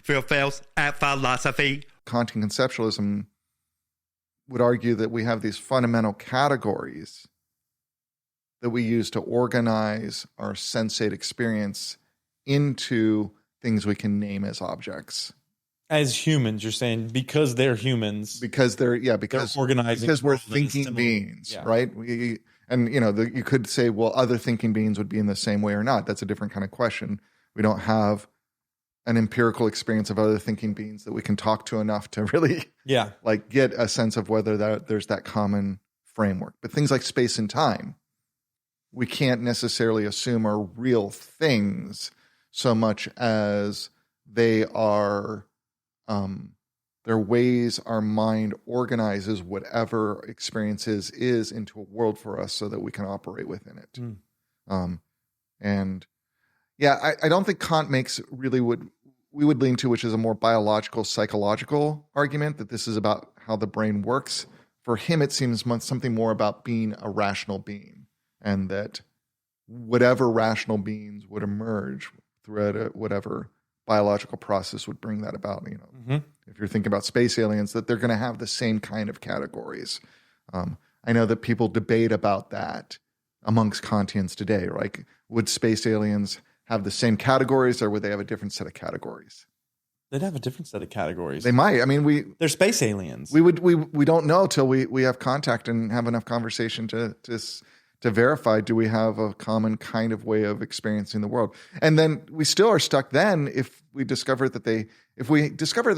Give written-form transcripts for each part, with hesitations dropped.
Phil Phails at Philosophy. Kantian conceptualism would argue that we have these fundamental categories that we use to organize our sensate experience into things we can name as objects. As humans, you're saying, because they're humans. Because they're organizing. Because we're thinking beings, right? You could say, well, other thinking beings would be in the same way or not. That's a different kind of question. We don't have an empirical experience of other thinking beings that we can talk to enough to really get a sense of whether there's that common framework. But things like space and time, we can't necessarily assume are real things so much as they are they're ways our mind organizes whatever experiences is into a world for us so that we can operate within it. I don't think Kant makes really what we would lean to, which is a more biological, psychological argument that this is about how the brain works. For him, it seems something more about being a rational being, and that whatever rational beings would emerge throughout whatever biological process would bring that about. If you're thinking about space aliens, that they're going to have the same kind of categories. I know that people debate about that amongst Kantians today. Like, would space aliens have the same categories, or would they have a different set of categories? They'd have a different set of categories. They might. I mean, they're space aliens. We don't know till we have contact and have enough conversation to verify, do we have a common kind of way of experiencing the world? And then we still are stuck then if we discover they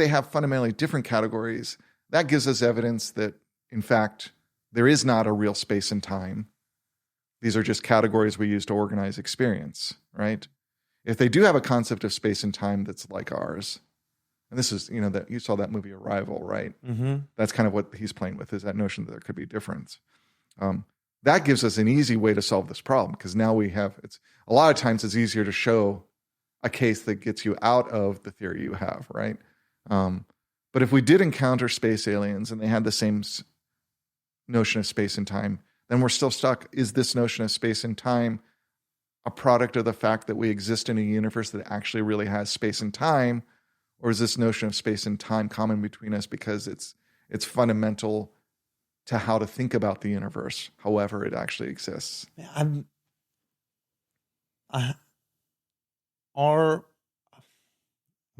have fundamentally different categories. That gives us evidence that, in fact, there is not a real space and time. These are just categories we use to organize experience, right? If they do have a concept of space and time that's like ours, and this is, that you saw that movie Arrival, right? Mm-hmm. That's kind of what he's playing with, is that notion that there could be difference. That gives us an easy way to solve this problem, because now a lot of times it's easier to show a case that gets you out of the theory you have, right? But if we did encounter space aliens and they had the same notion of space and time, then we're still stuck. Is this notion of space and time a product of the fact that we exist in a universe that actually really has space and time? Or is this notion of space and time common between us because it's fundamental to how to think about the universe, however it actually exists? I'm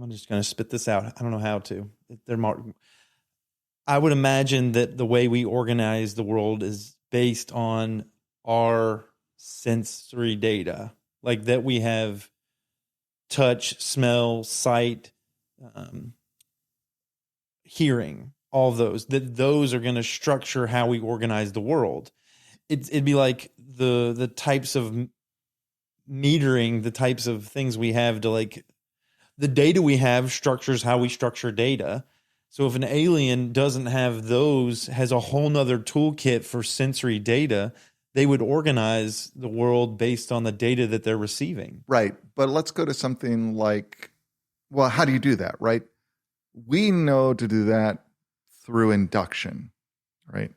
just going to spit this out. I don't know how to. I would imagine that the way we organize the world is based on our sensory data, like that we have touch, smell, sight, hearing, all of those, that those are going to structure how we organize the world. It'd be like the types of metering, the types of things we have to, like, the data we have structures how we structure data. So if an alien doesn't have those, has a whole nother toolkit for sensory data, they would organize the world based on the data that they're receiving. Right. But let's go to something like, well, how do you do that, right? We know to do that through induction, right?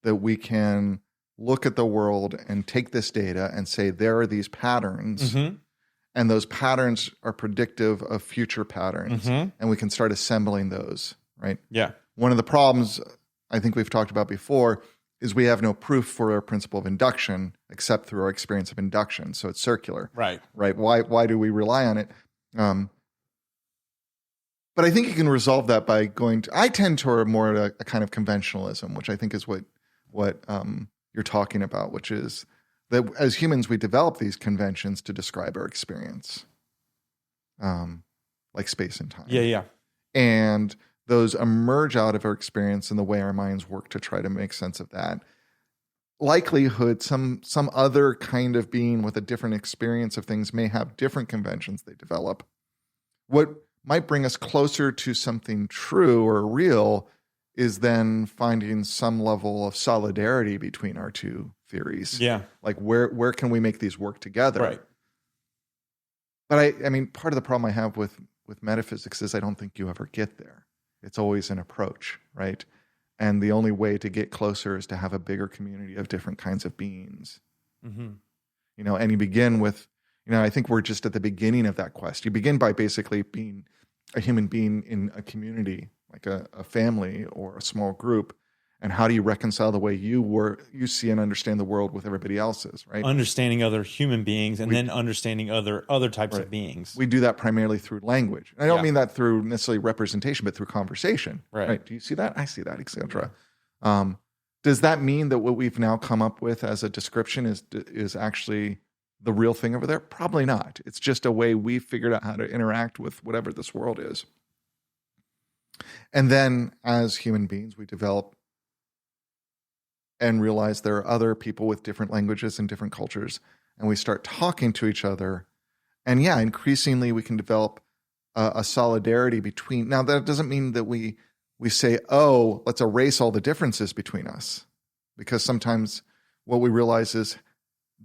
That we can look at the world and take this data and say, there are these patterns, and those patterns are predictive of future patterns, and we can start assembling those, right? Yeah. One of the problems I think we've talked about before is we have no proof for our principle of induction except through our experience of induction. So it's circular. Right. Right. Why do we rely on it? But I think you can resolve that by going to, I tend toward more a kind of conventionalism, which I think is what you're talking about, which is that as humans, we develop these conventions to describe our experience, like space and time. Yeah. And those emerge out of our experience and the way our minds work to try to make sense of that. Likelihood, some other kind of being with a different experience of things may have different conventions they develop. What might bring us closer to something true or real is then finding some level of solidarity between our two theories. Yeah. Like where can we make these work together? Right. But I mean, part of the problem I have with metaphysics is I don't think you ever get there. It's always an approach, right? And the only way to get closer is to have a bigger community of different kinds of beings. And you begin with, I think we're just at the beginning of that quest. You begin by basically being a human being in a community, like a family or a small group, and how do you reconcile the way you see and understand the world with everybody else's, right? Understanding other human beings and then understanding other types of beings. We do that primarily through language. And I don't mean that through necessarily representation, but through conversation. Right. Do you see that? I see that, etc. Does that mean that what we've now come up with as a description is actually the real thing over there? Probably not. It's just a way we figured out how to interact with whatever this world is. And then as human beings, we develop and realize there are other people with different languages and different cultures, and we start talking to each other. And increasingly we can develop a solidarity between. Now, that doesn't mean that we say, oh, let's erase all the differences between us, because sometimes what we realize is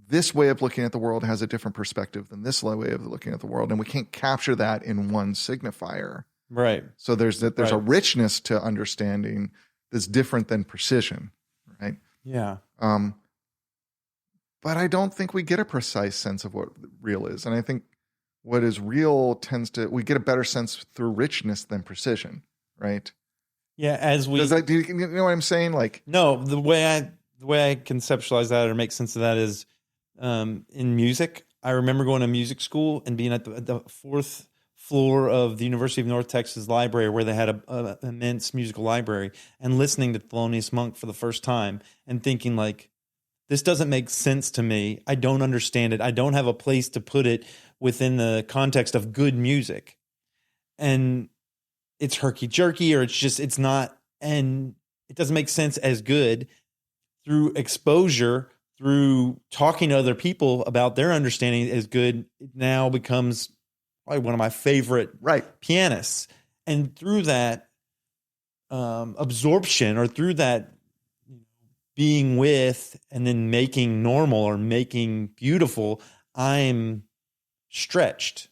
this way of looking at the world has a different perspective than this way of looking at the world, and we can't capture that in one signifier. Right. So there's a richness to understanding that's different than precision. Right. Yeah. But I don't think we get a precise sense of what real is. And I think what is real we get a better sense through richness than precision. Right. Yeah. Do you know what I'm saying? Like, no, the way I conceptualize that or make sense of that is, in music, I remember going to music school and being at the fourth floor of the University of North Texas Library, where they had an immense musical library, and listening to Thelonious Monk for the first time and thinking, like, this doesn't make sense to me. I don't understand it. I don't have a place to put it within the context of good music. And it's herky-jerky, or it's not, and it doesn't make sense as good. Through exposure, through talking to other people about their understanding as good, it now becomes probably one of my favorite pianists. And through that absorption, or through that being with and then making normal or making beautiful, I'm stretched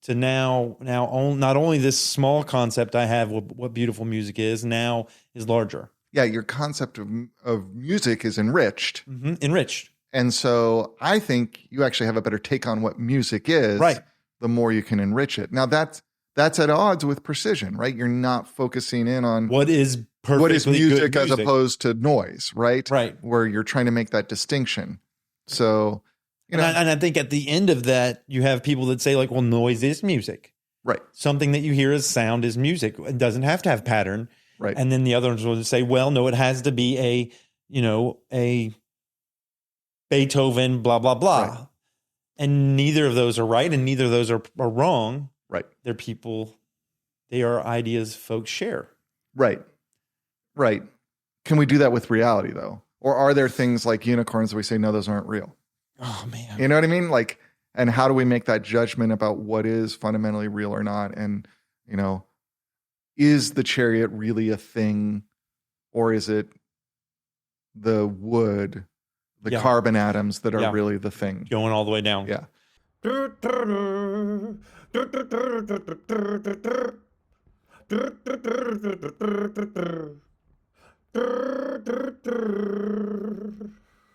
to now not only this small concept I have what beautiful music is now is larger. Yeah, your concept of music is enriched. Mm-hmm. Enriched. And so I think you actually have a better take on what music is. Right. The more you can enrich it. Now that's at odds with precision, right? You're not focusing in on what is music as opposed to noise, right? Right. Where you're trying to make that distinction. So, and I think at the end of that, you have people that say, like, well, noise is music. Right. Something that you hear as sound is music. It doesn't have to have pattern. Right. And then the other ones will say, well, no, it has to be a Beethoven, blah, blah, blah. Right. And neither of those are right, and neither of those are wrong. Right. They're people, they are ideas folks share. Right. Right. Can we do that with reality, though? Or are there things like unicorns that we say, no, those aren't real? Oh, man. You know what I mean? Like, and how do we make that judgment about what is fundamentally real or not? And, is the chariot really a thing, or is it the wood, the carbon atoms that are really the thing? Going all the way down. Yeah.